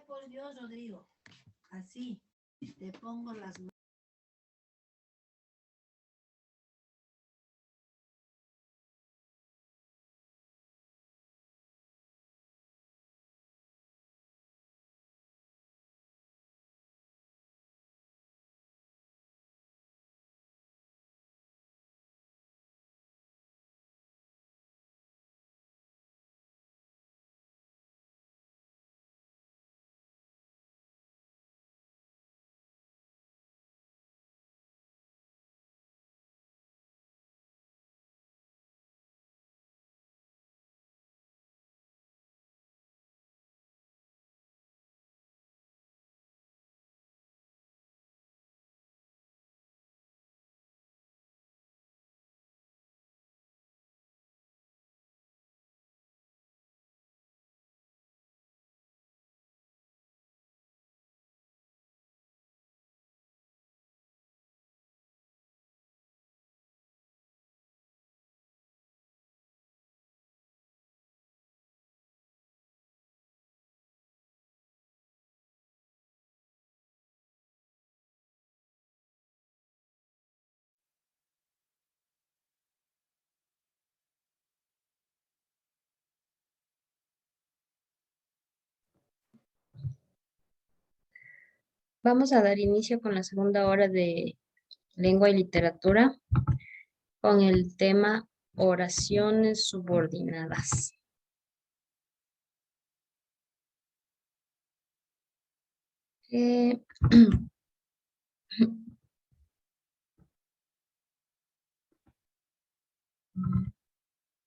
por Dios, Rodrigo. Así, te pongo las manos. Vamos a dar inicio con la segunda hora de lengua y literatura con el tema oraciones subordinadas. Eh,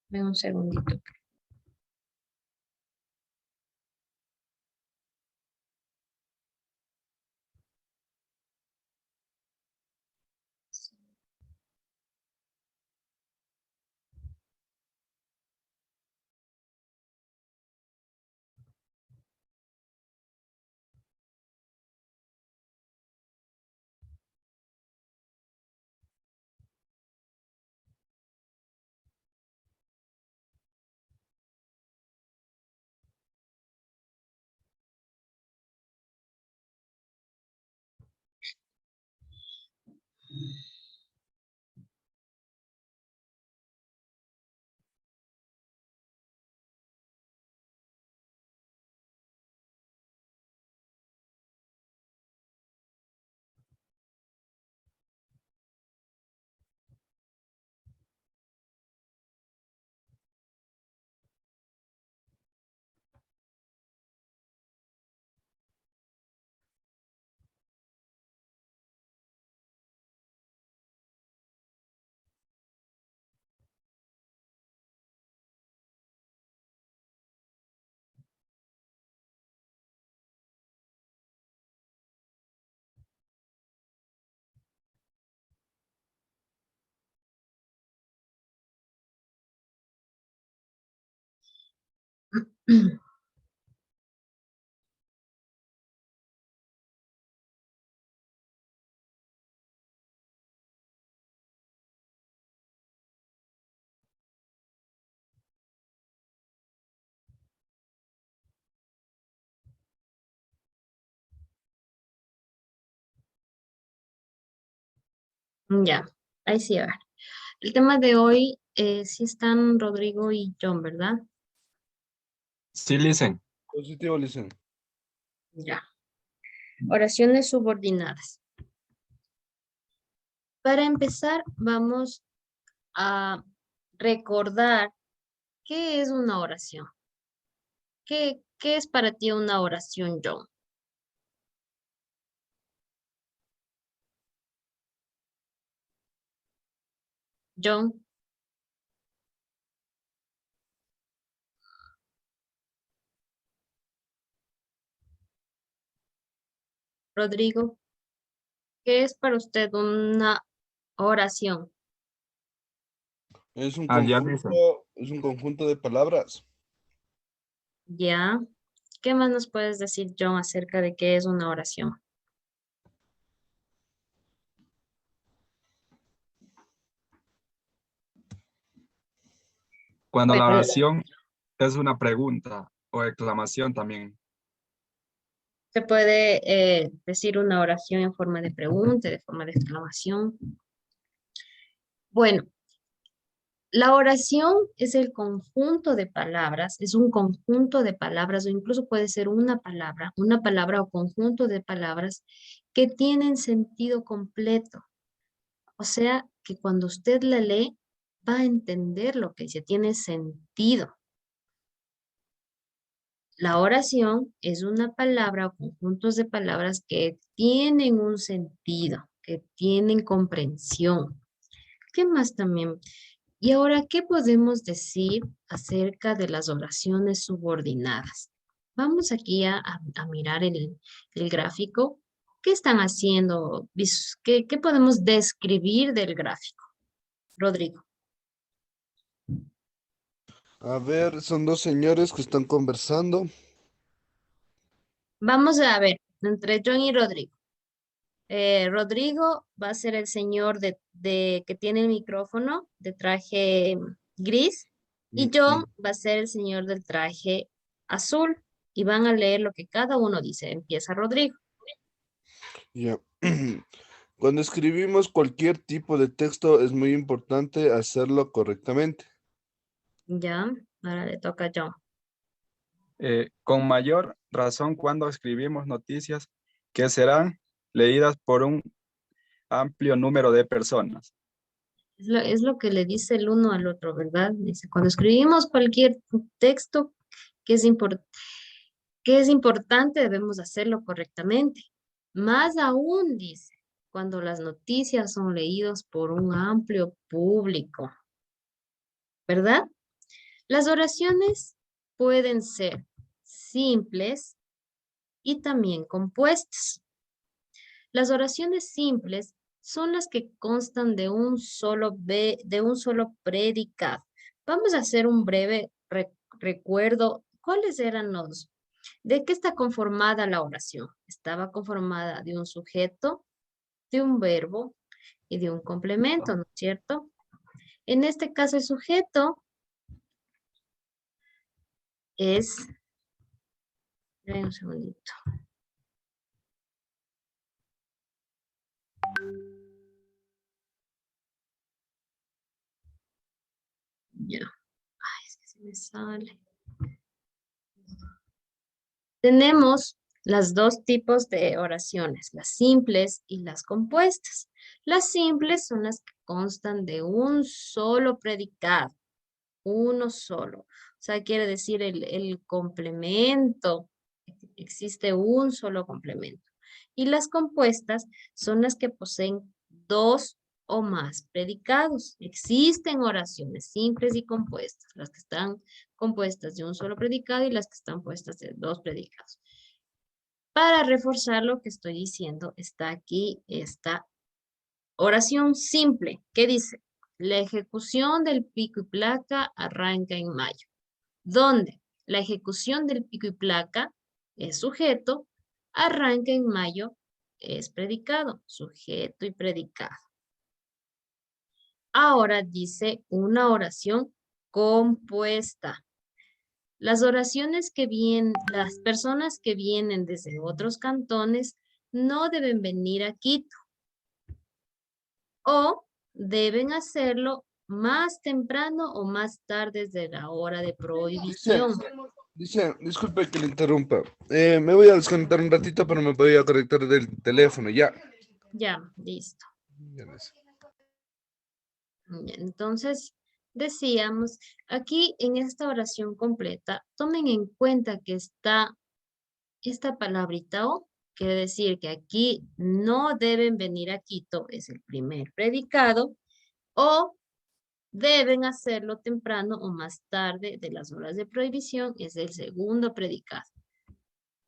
Ven un segundito. Ya, ahí sí, a ver. El tema de hoy sí están Rodrigo y John, ¿verdad? Sí, listen. Positivo, listen. Ya. Oraciones subordinadas. Para empezar, vamos a recordar qué es una oración. ¿Qué es para ti una oración, John? John, Rodrigo, ¿qué es para usted una oración? Es un Ya conjunto, dicen. es un conjunto de palabras. Ya. ¿Qué más nos puedes decir, John, acerca de qué es una oración? Cuando la Bueno, oración es una pregunta o exclamación también. Se puede decir una oración en forma de pregunta, de forma de exclamación. Bueno, la oración es el conjunto de palabras, es un conjunto de palabras o incluso puede ser una palabra o conjunto de palabras que tienen sentido completo. O sea, que cuando usted la lee, va a entender lo que dice, tiene sentido. La oración es una palabra o conjuntos de palabras que tienen un sentido, que tienen comprensión. ¿Qué más también? Y ahora, ¿qué podemos decir acerca de las oraciones subordinadas? Vamos aquí a mirar el gráfico. ¿Qué están haciendo? ¿Qué podemos describir del gráfico? Rodrigo. A ver, son dos señores que están conversando. Vamos a ver, entre John y Rodrigo. Rodrigo va a ser el señor que tiene el micrófono de traje gris y John va a ser el señor del traje azul y van a leer lo que cada uno dice. Empieza Rodrigo. Ya. Cuando escribimos cualquier tipo de texto es muy importante hacerlo correctamente. Ya, ahora le toca a John. Con mayor razón cuando escribimos noticias que serán leídas por un amplio número de personas. Es lo que le dice el uno al otro, ¿verdad? Dice, cuando escribimos cualquier texto que que es importante, debemos hacerlo correctamente. Más aún, dice, cuando las noticias son leídas por un amplio público, ¿verdad? Las oraciones pueden ser simples y también compuestas. Las oraciones simples son las que constan de un solo predicado. Vamos a hacer un breve recuerdo. ¿Cuáles eran los? ¿De qué está conformada la oración? Estaba conformada de un sujeto, de un verbo y de un complemento, ¿no es cierto? En este caso, el sujeto es... Esperen un segundito. Ya. Ay, es que se me sale. Tenemos las dos tipos de oraciones, las simples y las compuestas. Las simples son las que constan de un solo predicado, uno solo. O sea, quiere decir el complemento, existe un solo complemento. Y las compuestas son las que poseen dos o más predicados. Existen oraciones simples y compuestas, las que están compuestas de un solo predicado y las que están puestas de dos predicados. Para reforzar lo que estoy diciendo, está aquí esta oración simple. ¿Qué dice? La ejecución del pico y placa arranca en mayo. ¿Dónde? La ejecución del pico y placa es sujeto, arranca en mayo es predicado, sujeto y predicado. Ahora dice una oración compuesta. Las oraciones que vienen, las personas que vienen desde otros cantones no deben venir a Quito o deben hacerlo más temprano o más tarde de la hora de prohibición. Dice, disculpe que le interrumpa. Me voy a desconectar un ratito, pero me voy a conectar del teléfono, ya. Ya, listo. Ya ves. Ya, entonces, decíamos, aquí en esta oración completa, tomen en cuenta que está esta palabrita o, quiere decir que aquí no deben venir a Quito, es el primer predicado, o deben hacerlo temprano o más tarde de las horas de prohibición, es el segundo predicado.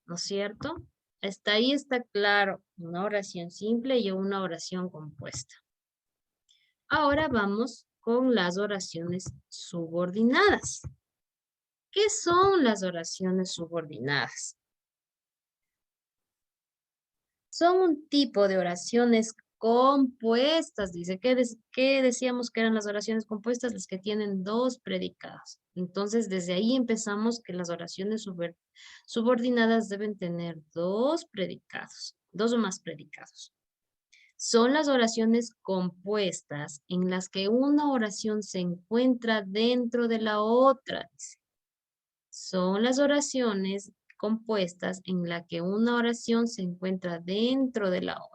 ¿No es cierto? Hasta ahí está claro, una oración simple y una oración compuesta. Ahora vamos con las oraciones subordinadas. ¿Qué son las oraciones subordinadas? Son un tipo de oraciones compuestas. Dice, ¿qué decíamos que eran las oraciones compuestas? Las que tienen dos predicados. Entonces, desde ahí empezamos que las oraciones subordinadas deben tener dos predicados, dos o más predicados. Son las oraciones compuestas en las que una oración se encuentra dentro de la otra. Dice. Son las oraciones compuestas en las que una oración se encuentra dentro de la otra.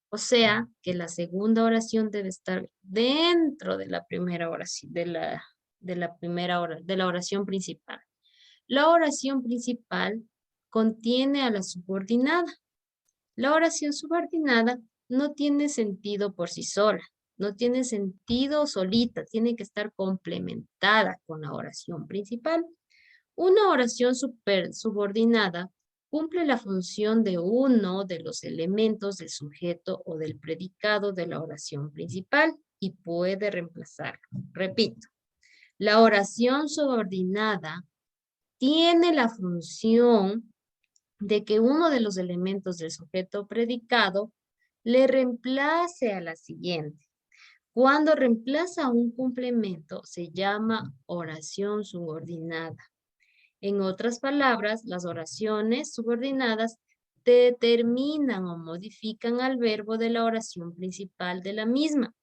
O sea, que la segunda oración debe estar dentro de la primera oración, de la oración principal. La oración principal contiene a la subordinada. La oración subordinada no tiene sentido por sí sola, no tiene sentido solita, tiene que estar complementada con la oración principal. Una oración subordinada cumple la función de uno de los elementos del sujeto o del predicado de la oración principal y puede reemplazarlo. Repito, la oración subordinada tiene la función de que uno de los elementos del sujeto predicado le reemplace a la siguiente. Cuando reemplaza un complemento se llama oración subordinada. En otras palabras, las oraciones subordinadas determinan o modifican al verbo de la oración principal de la misma,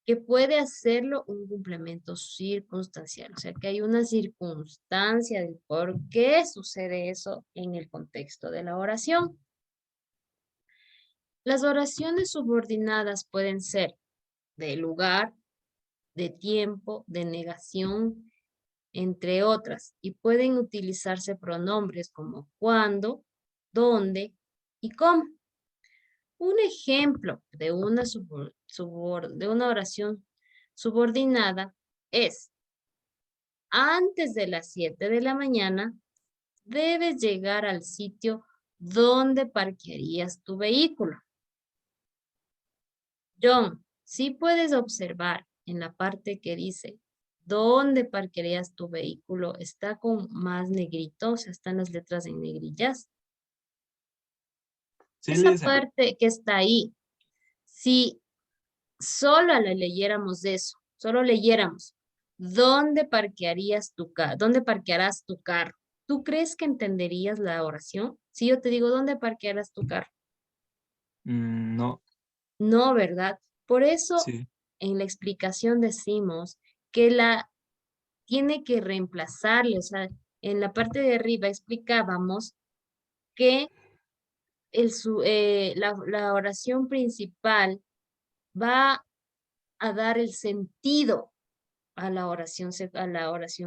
que puede hacerlo un complemento circunstancial. O sea, que hay una circunstancia del por qué sucede eso en el contexto de la oración. Las oraciones subordinadas pueden ser de lugar, de tiempo, de negación, entre otras, y pueden utilizarse pronombres como cuándo, dónde y cómo. Un ejemplo de una oración subordinada es: antes de las 7 de la mañana debes llegar al sitio donde parquearías tu vehículo. John, sí puedes observar en la parte que dice ¿dónde parquearías tu vehículo? Está con más negrito, o sea, están las letras en negrillas. Sí, Esa Lisa. parte que está ahí, si solo le leyéramos eso, solo leyéramos ¿dónde parquearías tu carro? ¿Dónde parquearás tu carro? ¿Tú crees que entenderías la oración? Si yo te digo ¿dónde parquearás tu carro? No, No, ¿verdad? Por eso sí. en la explicación decimos que tiene que reemplazarle, o sea, en la parte de arriba explicábamos que la oración principal va a dar el sentido a la oración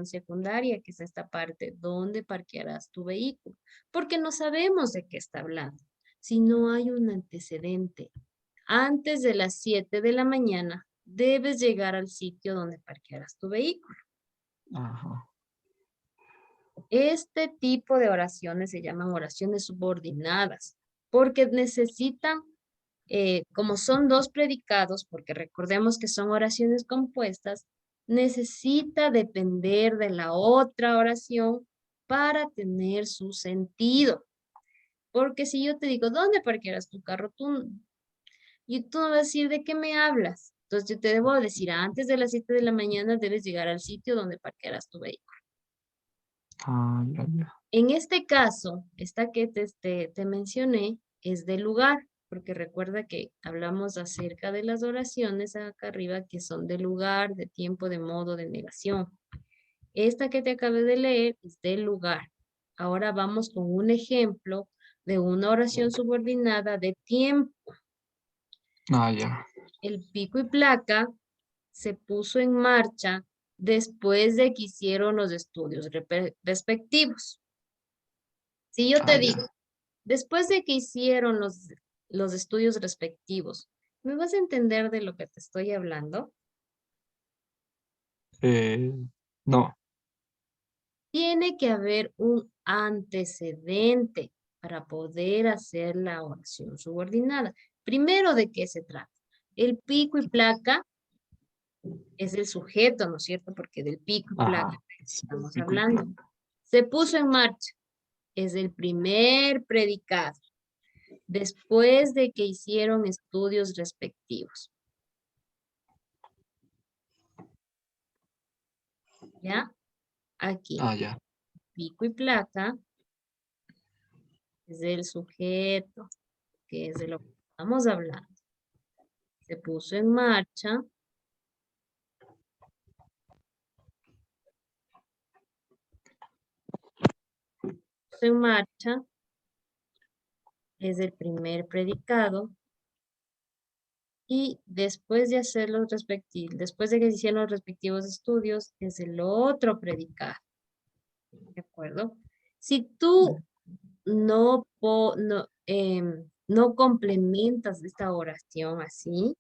secundaria, que es esta parte, ¿dónde parquearás tu vehículo? Porque no sabemos de qué está hablando. Si no hay un antecedente, antes de las 7 de la mañana, debes llegar al sitio donde parquearás tu vehículo. Ajá. Este tipo de oraciones se llaman oraciones subordinadas, porque necesitan, como son dos predicados, porque recordemos que son oraciones compuestas, necesita depender de la otra oración para tener su sentido. Porque si yo te digo, ¿dónde parquearás tu carro? Y tú me vas a decir, ¿de qué me hablas? Entonces yo te debo decir, antes de las 7 de la mañana debes llegar al sitio donde parquearás tu vehículo. Ah, ya. En este caso, esta que te mencioné es de lugar, porque recuerda que hablamos acerca de las oraciones acá arriba que son de lugar, de tiempo, de modo, de negación. Esta que te acabé de leer es de lugar. Ahora vamos con un ejemplo de una oración subordinada de tiempo. Ah, ya. El pico y placa se puso en marcha después de que hicieron los estudios respectivos. Si yo te Ah, digo, ya. después de que hicieron los estudios respectivos, ¿me vas a entender de lo que te estoy hablando? No. Tiene que haber un antecedente para poder hacer la oración subordinada. Primero, ¿de qué se trata? El pico y placa es el sujeto, ¿no es cierto? Porque del pico y placa Ajá. Sí, estamos pico y hablando. placa. Se puso en marcha, es el primer predicado. después de que hicieron estudios respectivos. ¿Ya? Aquí, Ah, ya. pico y placa es el sujeto, que es de lo que estamos hablando. Se puso en marcha. En marcha es el primer predicado. Y después de hacer los respectivos, después de que se hicieron los respectivos estudios, es el otro predicado. ¿De acuerdo? Si tú no complementas esta oración así,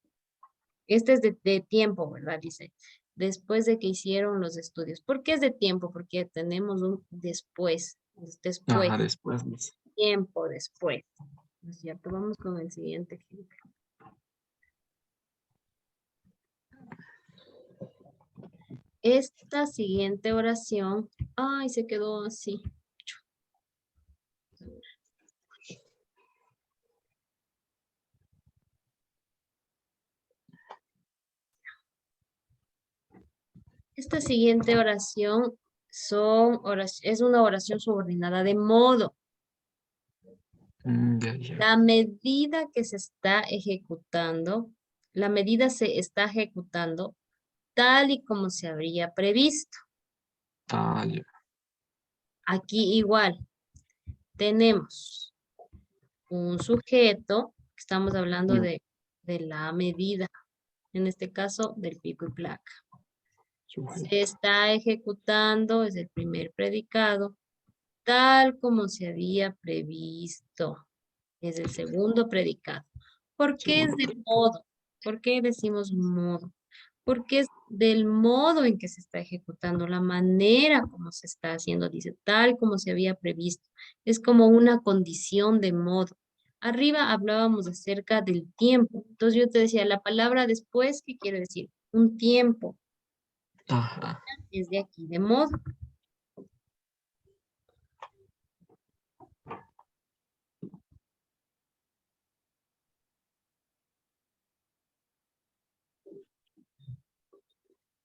este es de tiempo, ¿verdad? Dice, después de que hicieron los estudios. ¿Por qué es de tiempo? Porque tenemos un después, Ajá, después. tiempo después. ¿No es cierto? Vamos con el siguiente ejemplo. Esta siguiente oración, ay, se quedó así. Esta siguiente oración es una oración subordinada de modo. Ya, ya. La medida que se está ejecutando, la medida se está ejecutando tal y como se habría previsto. Ah, ya. Aquí igual, tenemos un sujeto, estamos hablando Mm. de la medida, en este caso del pico y placa. Sujeto. Se está ejecutando, es el primer predicado, tal como se había previsto. Es el segundo predicado. ¿Por qué es Segundo de predicado. modo? ¿Por qué decimos modo? Porque es del modo en que se está ejecutando, la manera como se está haciendo, dice, tal como se había previsto. Es como una condición de modo. Arriba hablábamos acerca del tiempo. Entonces yo te decía, la palabra después, ¿qué quiere decir? Un tiempo. Ajá. Es de aquí, de modo.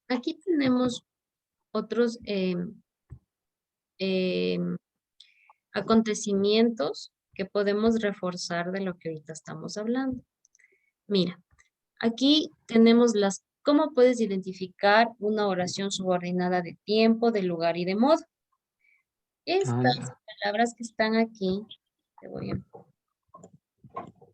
Aquí tenemos otros em, acontecimientos que podemos reforzar de lo que ahorita estamos hablando. Mira, aquí tenemos ¿cómo puedes identificar una oración subordinada de tiempo, de lugar y de modo? Ah, Estas ya. palabras que están aquí,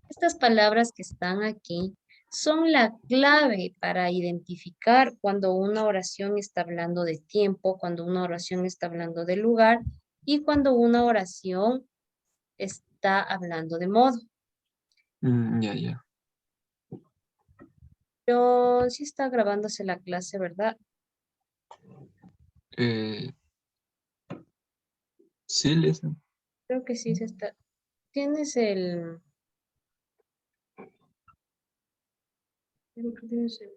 estas palabras que están aquí son la clave para identificar cuando una oración está hablando de tiempo, cuando una oración está hablando de lugar y cuando una oración está hablando de modo. Ya, ya. Pero sí está grabándose la clase, ¿verdad? Sí, listen. Creo que sí se está. ¿Tienes el... creo que tienes el-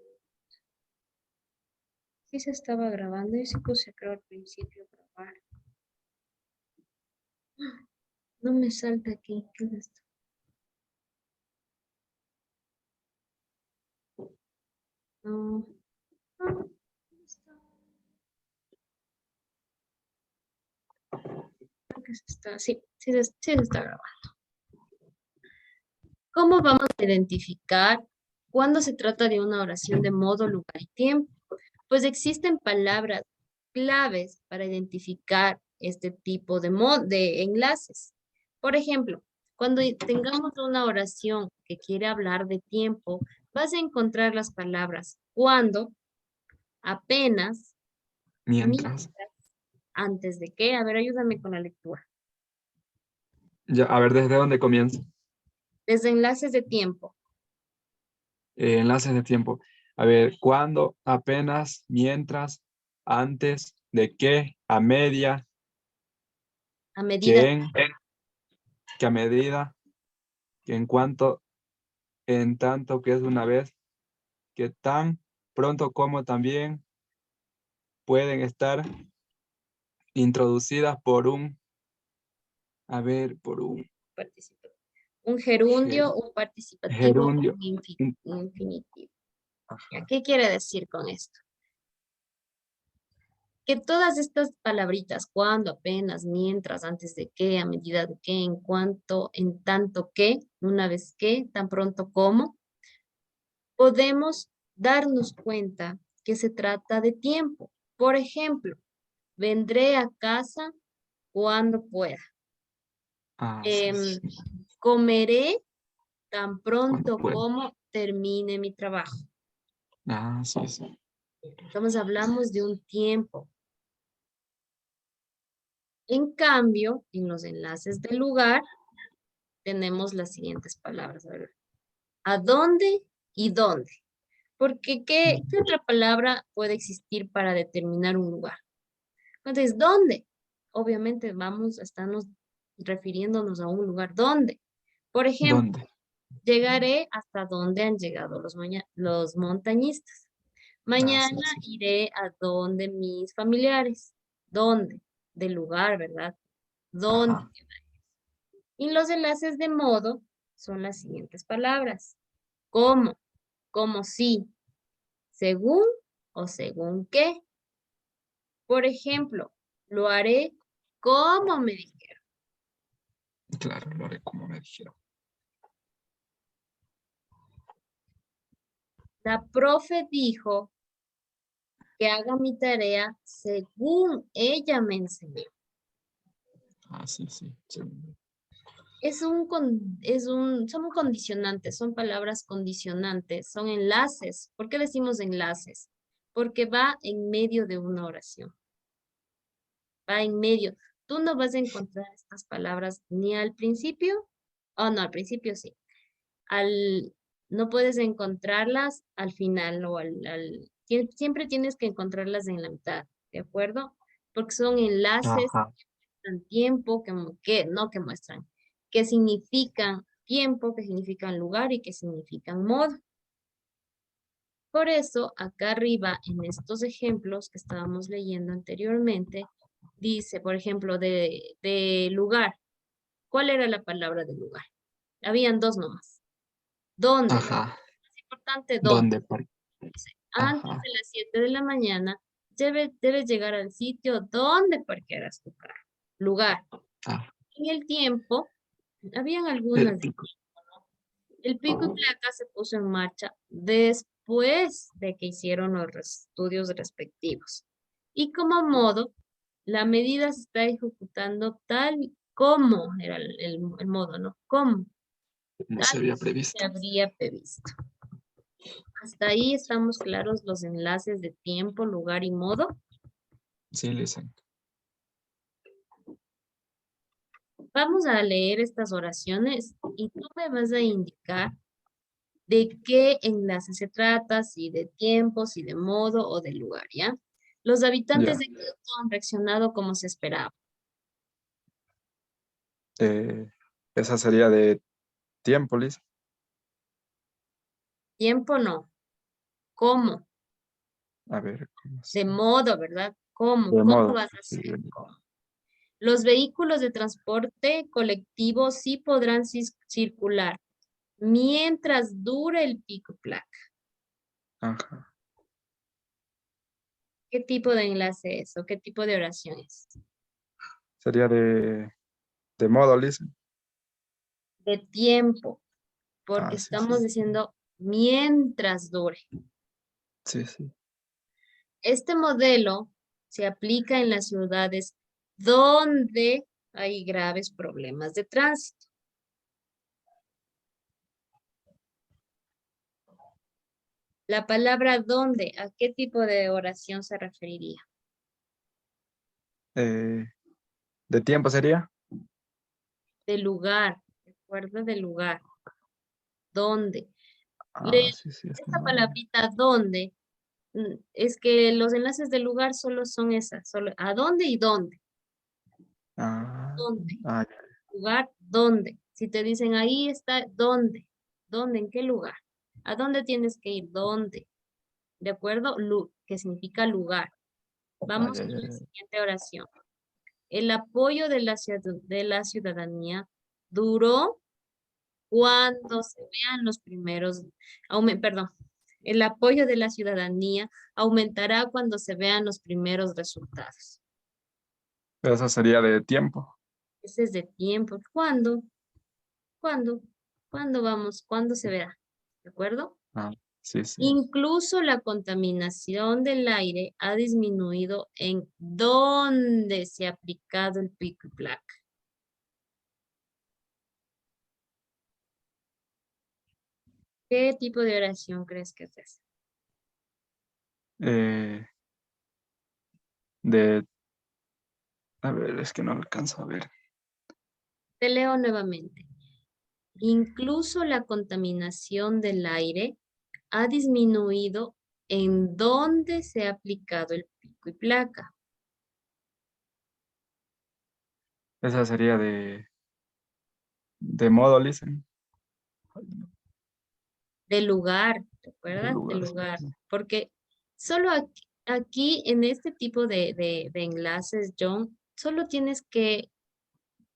Sí se estaba grabando. Yo sí puse, creo, al principio grabar. No me salta aquí. ¿Qué es esto? No. Ah, ¿dónde está? Creo que se está. Sí se está grabando. ¿Cómo vamos a identificar cuando se trata de una oración de modo, lugar y tiempo? Pues existen palabras claves para identificar este tipo de enlaces. Por ejemplo, cuando tengamos una oración que quiere hablar de tiempo, vas a encontrar las palabras cuando, apenas, Mientras. antes de qué. A ver, ayúdame con la lectura. Ya, a ver, ¿desde dónde comienza? Desenlaces de tiempo. Enlaces de tiempo. A ver, ¿cuándo? Apenas, mientras, antes, de qué, a media, A medida que que a medida, que en cuanto, en tanto que es una vez, que tan pronto como también pueden estar introducidas por un, a ver, por un, participó. Un gerundio, un participativo, Gerundio. un infinitivo. ¿Qué quiere decir con esto? Que todas estas palabritas, cuando, apenas, mientras, antes de qué, a medida de qué, en cuanto, en tanto que, una vez que, tan pronto como, podemos darnos cuenta que se trata de tiempo. Por ejemplo, vendré a casa cuando pueda. Sí, sí. Comeré tan pronto pueda. como termine mi trabajo. Sí, sí. Entonces hablamos de un tiempo. En cambio, en los enlaces de lugar, tenemos las siguientes palabras. A ver, ¿a dónde y dónde? Porque ¿qué otra palabra puede existir para determinar un lugar? Entonces, ¿dónde? Obviamente vamos a estarnos refiriéndonos a un lugar. ¿Dónde? Por ejemplo, ¿Dónde? llegaré hasta donde han llegado los montañistas. Mañana Sí, sí. iré a donde mis familiares. ¿Dónde? Del lugar, ¿verdad? ¿Dónde? Ajá. Y los enlaces de modo son las siguientes palabras. ¿Cómo? Como si, según o según qué. Por ejemplo, lo haré como me dijeron. Claro, lo haré como me dijeron. La profe dijo que haga mi tarea según ella me enseñó. Sí, sí. Sí. Son condicionantes, son palabras condicionantes, son enlaces. ¿Por qué decimos enlaces? Porque va en medio de una oración. Va en medio. Tú no vas a encontrar estas palabras ni al principio, no, al principio sí. No puedes encontrarlas al final o siempre tienes que encontrarlas en la mitad, ¿de acuerdo? Porque son enlaces Ajá. que muestran tiempo, que muestran, que significan tiempo, que significan lugar y que significan modo. Por eso, acá arriba, en estos ejemplos que estábamos leyendo anteriormente, dice, por ejemplo, de lugar. ¿Cuál era la palabra de lugar? Habían dos nomás. ¿Dónde? ¿Verdad? Ajá. Es importante dónde. ¿Dónde? Dice, antes Ajá. de las 7 de la mañana, debes llegar al sitio donde parquearás tu carro. Lugar. Ah, En el tiempo, habían el algunas. pico. El pico y placa se puso en marcha después de que hicieron los estudios respectivos. Y como modo, la medida se está ejecutando tal como era el modo, ¿no? Como No tal se había como se previsto. habría previsto. Hasta ahí estamos claros los enlaces de tiempo, lugar y modo. Sí, listen. Vamos a leer estas oraciones y tú me vas a indicar de qué enlace se trata, si de tiempo, si de modo o de lugar, ¿ya? Los habitantes Ya. de Quito han reaccionado como se esperaba. Esa sería de tiempo, Liz. Tiempo no. ¿Cómo? A ver, ¿cómo De se- modo, ¿verdad? ¿Cómo? De ¿Cómo modo. vas a Sí, hacer? ¿Cómo? Los vehículos de transporte colectivo sí podrán circular mientras dure el pico y placa. ajá. ¿Qué tipo de enlace es o qué tipo de oración es? Sería de modo, Liz. De tiempo, porque Sí, sí. estamos diciendo mientras dure. Sí, sí. Este modelo se aplica en las ciudades donde hay graves problemas de tránsito. La palabra donde, ¿a qué tipo de oración se referiría? De tiempo sería. De lugar, recuerda de lugar. ¿Dónde? Le- Sí, sí, es que Esta no. palabrita ¿dónde? Es que los enlaces de lugar solo son esas, solo ¿a dónde y dónde? Ah, ¿Dónde? ya. Lugar, ¿dónde? Si te dicen ahí está, ¿dónde? ¿Dónde? ¿En qué lugar? ¿A dónde tienes que ir? ¿Dónde? ¿De acuerdo? Que significa lugar. Vamos Ya, con ya, la ya. siguiente oración. El apoyo de la ciudadanía duró cuando se vean los primeros, perdón, el apoyo de la ciudadanía aumentará cuando se vean los primeros resultados. Eso sería de tiempo. Ese es de tiempo. ¿Cuándo? ¿Cuándo? ¿Cuándo vamos? ¿Cuándo se verá? ¿De acuerdo? Ah, sí, sí. Incluso la contaminación del aire ha disminuido en donde se ha aplicado el pico y placa. ¿Qué tipo de oración crees que es esa? A ver, es que no alcanzo a ver. Te leo nuevamente. Incluso la contaminación del aire ha disminuido en donde se ha aplicado el pico y placa. Esa sería de modo listen. Del lugar, ¿te Del acuerdas? Del lugar. lugar. Porque solo aquí en este tipo de enlaces, John, solo tienes que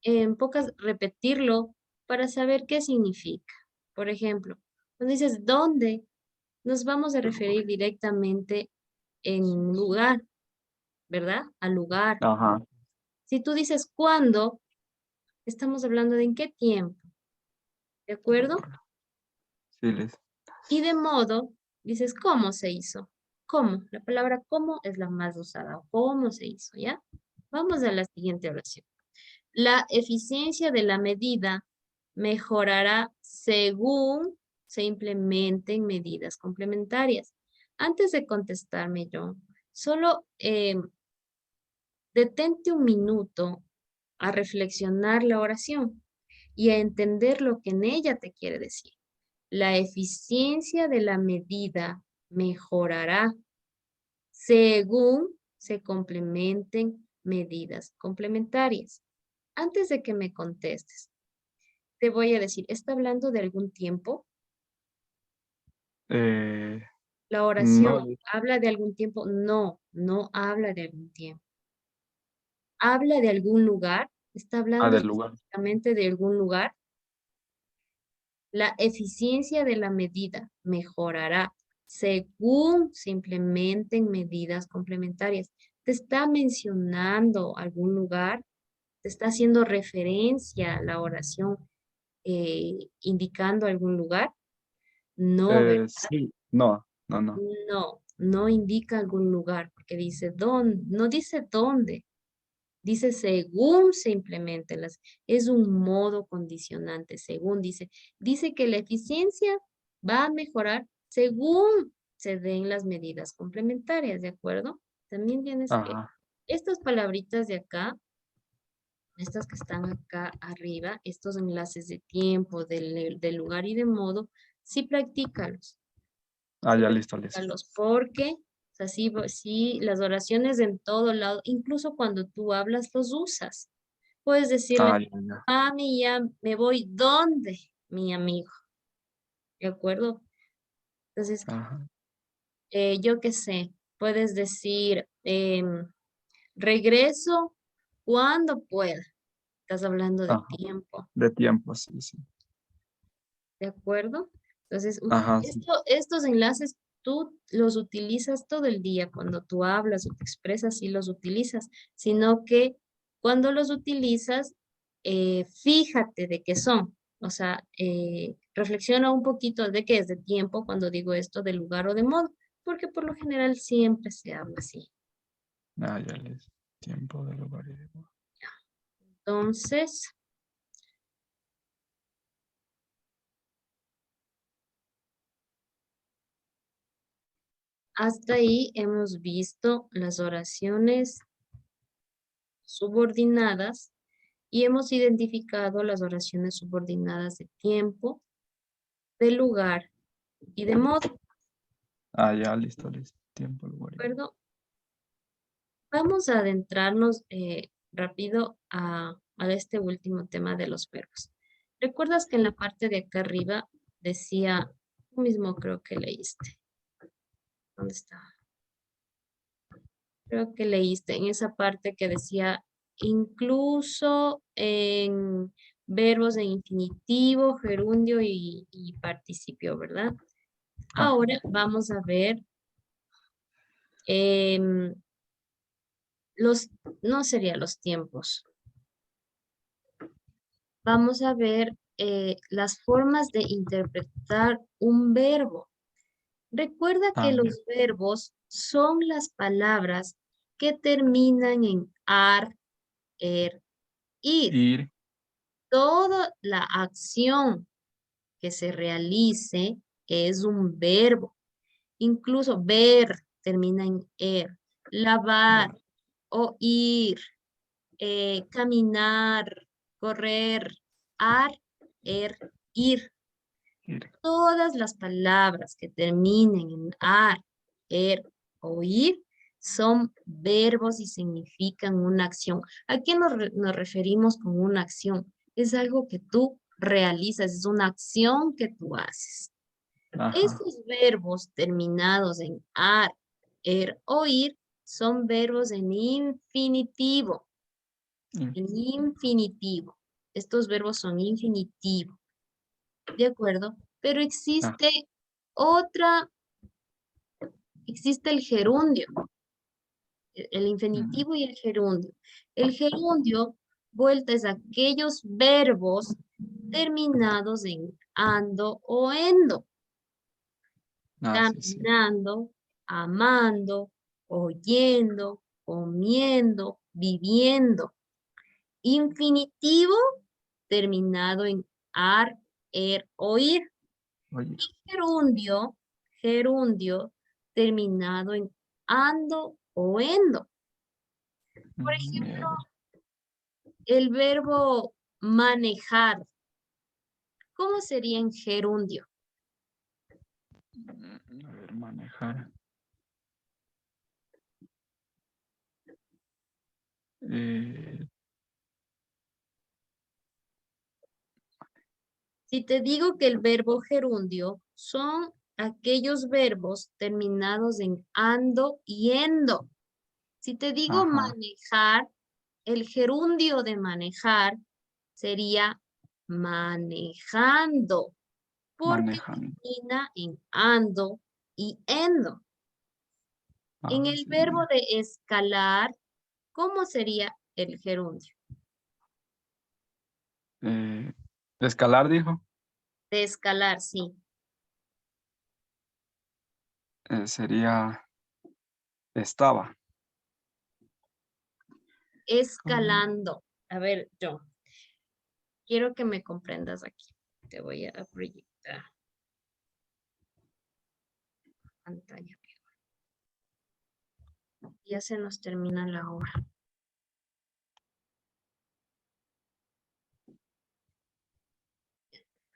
en pocas repetirlo para saber qué significa. Por ejemplo, cuando dices dónde, nos vamos a referir directamente en un lugar, ¿verdad? Al lugar. Ajá. Si tú dices cuándo, estamos hablando de en qué tiempo, ¿de acuerdo? Sí, les. Y de modo, dices cómo se hizo. ¿Cómo? La palabra cómo es la más usada. ¿Cómo se hizo? ¿Ya? Vamos a la siguiente oración. La eficiencia de la medida mejorará según se implementen medidas complementarias. Antes de contestarme, John, solo detente un minuto a reflexionar la oración y a entender lo que en ella te quiere decir. La eficiencia de la medida mejorará según se complementen medidas complementarias. Antes de que me contestes, te voy a decir, ¿está hablando de algún tiempo? Eh, La oración, no, ¿habla de algún tiempo? No, no habla de algún tiempo. ¿Habla de algún lugar? ¿Está hablando del lugar. específicamente de algún lugar? La eficiencia de la medida mejorará según se implementen medidas complementarias. ¿Te está mencionando algún lugar? ¿Te está haciendo referencia a la oración indicando algún lugar? No, ¿verdad? Sí, no. No, no indica algún lugar, porque dice dónde, no dice dónde, dice según se implementen las, es un modo condicionante, según dice que la eficiencia va a mejorar según se den las medidas complementarias, ¿de acuerdo? También tienes que, Ajá. estas palabritas de acá, estas que están acá arriba, estos enlaces de tiempo, del lugar y de modo, sí practícalos. Ah, ya listo, listo. Porque, o sea, sí, las oraciones en todo lado, incluso cuando tú hablas, los usas. Puedes decirle, Ah, ya. mami, ya me voy, ¿dónde? Mi amigo, ¿de acuerdo? Entonces, Ajá. yo qué sé, puedes decir, regreso cuando pueda. Estás hablando de Ajá. tiempo, De tiempo, sí, sí. ¿de acuerdo? Entonces, Ajá, sí. estos enlaces tú los utilizas todo el día cuando tú hablas o te expresas y los utilizas, sino que cuando los utilizas, fíjate de qué son. O sea, reflexiona un poquito de qué es de tiempo cuando digo esto de lugar o de modo, porque por lo general siempre se habla así. Ah, ya listo. Tiempo de lugar y de modo. Entonces, hasta ahí hemos visto las oraciones subordinadas y hemos identificado las oraciones subordinadas de tiempo, de lugar y de modo, Ah, ya listo, listo. Tiempo, lugar ¿de y modo. acuerdo? Vamos a adentrarnos rápido a este último tema de los verbos. ¿Recuerdas que en la parte de acá arriba decía, tú mismo creo que leíste? ¿Dónde está? Creo que leíste en esa parte que decía, incluso en verbos en infinitivo, gerundio y participio, ¿verdad? Ahora vamos a ver no serían los tiempos. Vamos a ver las formas de interpretar un verbo. Recuerda que los verbos son las palabras que terminan en ar, ir. Ir. Toda la acción que se realice es un verbo. Incluso ver termina en er. Lavar, oír, caminar, correr, ar, ir. Ir. Todas las palabras que terminen en ar, o ir son verbos y significan una acción. ¿A qué nos referimos con una acción? Es algo que tú realizas, es una acción que tú haces. Ajá. Estos verbos terminados en ar, o ir son verbos en infinitivo. En infinitivo. Estos verbos son infinitivo. ¿De acuerdo? Pero existe existe el gerundio. El infinitivo y el gerundio. El gerundio, vuelta, es aquellos verbos terminados en ando o endo. Sí. Caminando, amando, oyendo, comiendo, viviendo. Infinitivo terminado en ar, oír. Oye. Gerundio terminado en ando o endo. Por ejemplo, el verbo manejar. ¿Cómo sería en gerundio? A ver, manejar. Si te digo que el verbo gerundio son aquellos verbos terminados en ando y endo. Si te digo manejar, el gerundio de manejar sería manejando, porque termina en ando y endo. En el verbo de escalar, ¿cómo sería el gerundio? Escalar, dijo. De escalar, sí. Sería estaba. Escalando. A ver, yo quiero que me comprendas aquí. Te voy a proyectar pantalla. Ya se nos termina la hora.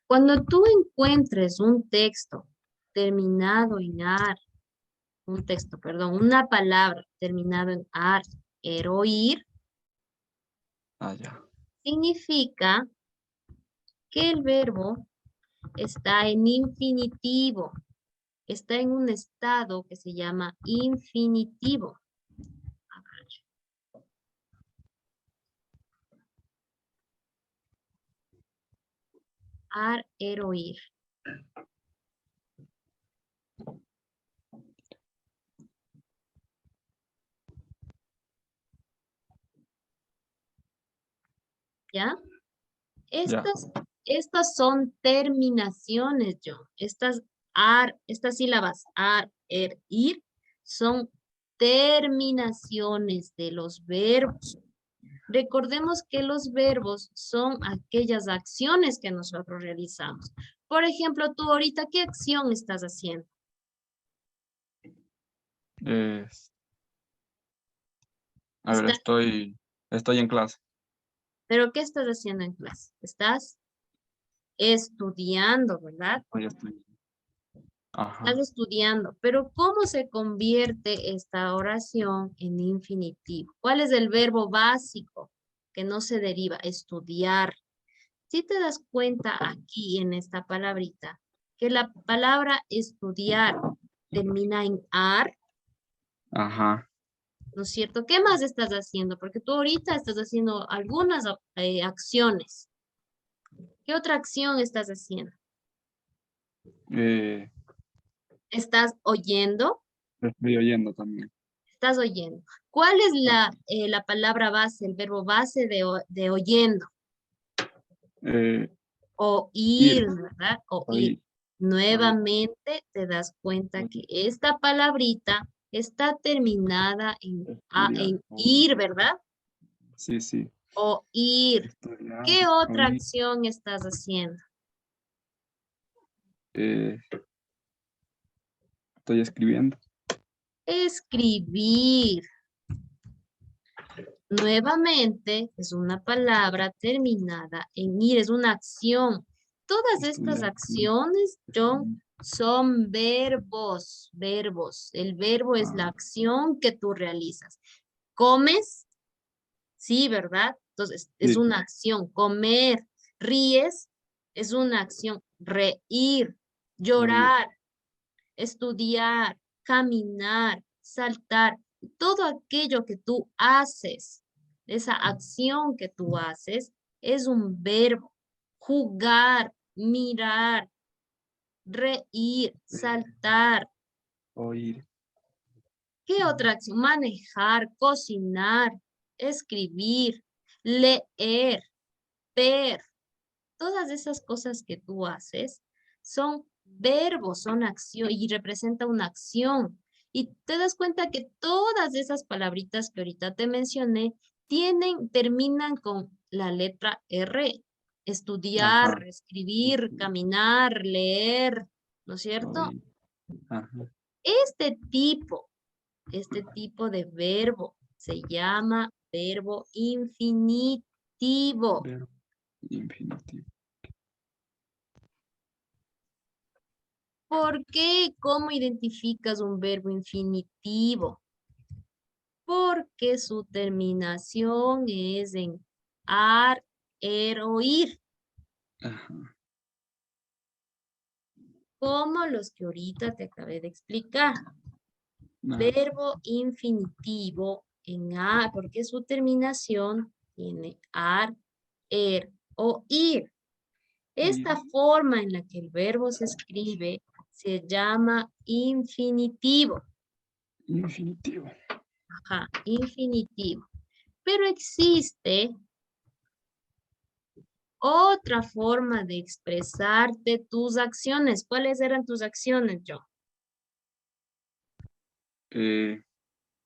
Cuando tú encuentres un texto terminado en ar, una palabra terminado en ar, o ir, Ya. significa que el verbo está en infinitivo, está en un estado que se llama infinitivo. Ar, o ir. ¿Ya? Estas son terminaciones, John. Estas sílabas ar, ir, son terminaciones de los verbos. Recordemos que los verbos son aquellas acciones que nosotros realizamos. Por ejemplo, tú ahorita, ¿qué acción estás haciendo? A ver, estoy en clase. ¿Pero qué estás haciendo en clase? Estás estudiando, ¿verdad? Estás estudiando, pero ¿cómo se convierte esta oración en infinitivo? ¿Cuál es el verbo básico que no se deriva? Estudiar. Si te das cuenta aquí en esta palabrita, que la palabra estudiar termina en ar, ¿no es cierto? ¿Qué más estás haciendo? Porque tú ahorita estás haciendo algunas acciones. ¿Qué otra acción estás haciendo? Eh, ¿Estás oyendo? Estoy oyendo también. Estás oyendo. ¿Cuál es la palabra base, el verbo base de oyendo? Eh, Oír, ¿verdad? Oír. Oír. Nuevamente te das cuenta que esta palabrita está terminada en ir, ¿verdad? Sí, sí. Oír. Estudiar, ¿Qué otra oír. acción estás haciendo? Estoy escribiendo. Escribir. Nuevamente es una palabra terminada en ir, es una acción. Todas estas Estudiar, acciones, John, son verbos, verbos. El verbo es la acción que tú realizas. ¿Comes? Sí, ¿verdad? Entonces, es Sí. una acción. Comer, ríes, es una acción. Reír, llorar, estudiar, caminar, saltar, todo aquello que tú haces, esa acción que tú haces, es un verbo. Jugar, mirar, reír, saltar. Oír. ¿Qué otra acción? Manejar, cocinar, escribir, leer, ver. Todas esas cosas que tú haces son verbos, son acción y representa una acción. Y te das cuenta que todas esas palabritas que ahorita te mencioné terminan con la letra R. Estudiar, Ajá. escribir, caminar, leer, ¿no es cierto? Oír. Ajá. Este tipo de verbo se llama verbo infinitivo. Verbo infinitivo. ¿Por qué? ¿Cómo identificas un verbo infinitivo? Porque su terminación es en ar, o ir, Ajá. como los que ahorita te acabé de explicar. Ajá. Verbo infinitivo en a, porque su terminación tiene ar, o ir. Esta forma en la que el verbo se escribe se llama infinitivo. Infinitivo. Ajá, infinitivo. Pero existe otra forma de expresarte tus acciones. ¿Cuáles eran tus acciones, John?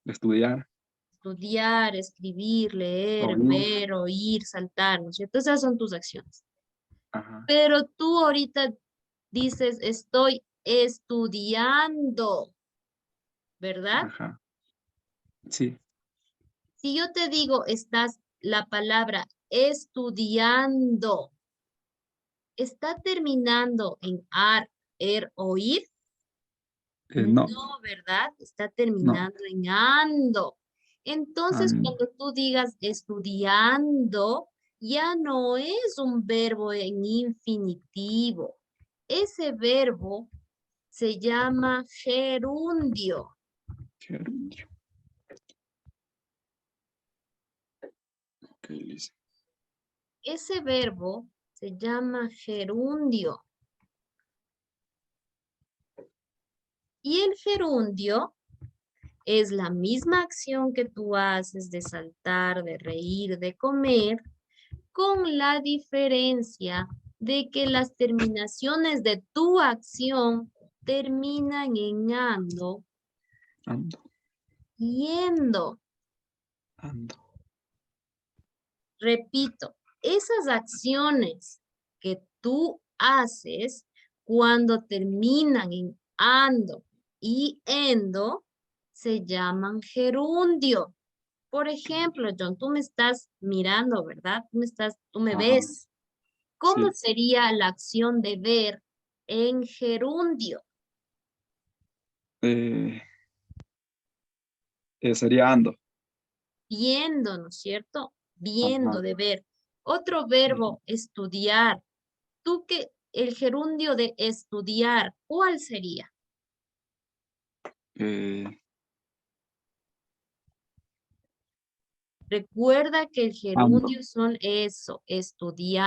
Estudiar. Estudiar, escribir, leer, Oír. ver, oír, saltar, ¿no es cierto? Esas son tus acciones. Ajá. Pero tú ahorita dices, estoy estudiando, ¿verdad? Ajá. Sí. Si yo te digo, estás la palabra estudiando, ¿está terminando en ar, o ir? No. No, ¿verdad? Está No. terminando en ando. Entonces, Ando. cuando tú digas estudiando, ya no es un verbo en infinitivo. Ese verbo se llama gerundio. Gerundio. Ok, listo. Ese verbo se llama gerundio. Y el gerundio es la misma acción que tú haces de saltar, de reír, de comer, con la diferencia de que las terminaciones de tu acción terminan en ando, Ando. yendo. Ando. Repito, esas acciones que tú haces cuando terminan en ando y endo se llaman gerundio. Por ejemplo, John, tú me estás mirando, ¿verdad? Tú me Ajá. ves. ¿Cómo Sí. sería la acción de ver en gerundio? Sería ando. Viendo, ¿no es cierto? Viendo, Ajá. de ver. Otro verbo, estudiar. El gerundio de estudiar, ¿cuál sería? Eh, Recuerda que el Ando. gerundio son eso, estudiando.